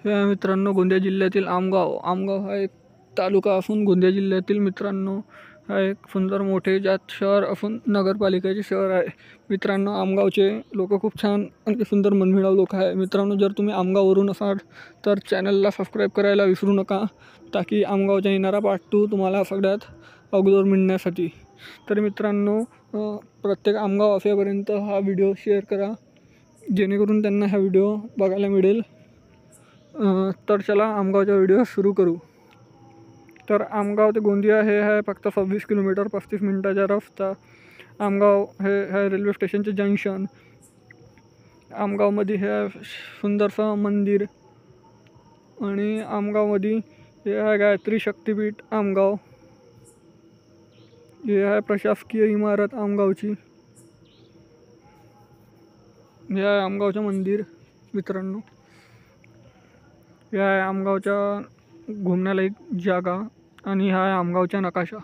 मित्रांनो, गोंदिया जिल्ह्यातील आमगाव हा एक तालुका असून गोंदिया जिल्ह्यातील मित्रांनो हा एक सुंदर मोठे जात शहर असून नगरपालिकेचे शहर आहे। मित्रांनो, आमगावचे लोक खूप छान आणि सुंदर मनमिळाऊ लोक आहे। मित्रांनो, जर तुम्ही आमगाववरून असाल तर चॅनलला सबस्क्राईब करायला विसरू नका, ताकी आमगावच्या येणारा पार्ट 2 तुम्हाला सगळ्यात अगोदर मिळण्यासाठी। तर मित्रांनो, प्रत्येक आमगाव असेपर्यंत हा व्हिडिओ शेअर करा, जेणेकरून त्यांना हा व्हिडिओ बघायला मिळेल। तर चला आमगावचा व्हिडिओ सुरू करू। तर आमगाव ते गोंदिया हे आहे फक्त 26 किलोमीटर 35 मिनिटाचा रस्ता। आमगाव हे रेल्वे स्टेशनचे जंक्शन। आमगावमध्ये हे सुंदरसं मंदिर आणि आमगावमध्ये हे आहे गायत्री शक्तिपीठ आमगाव। हे आहे प्रशासकीय इमारत आमगावची। हे आहे आमगावचं मंदिर मित्रांनो। हे आहे आमगावच्या घुमण्यालायक जागा आणि हा आहे आमगावचा नकाशा।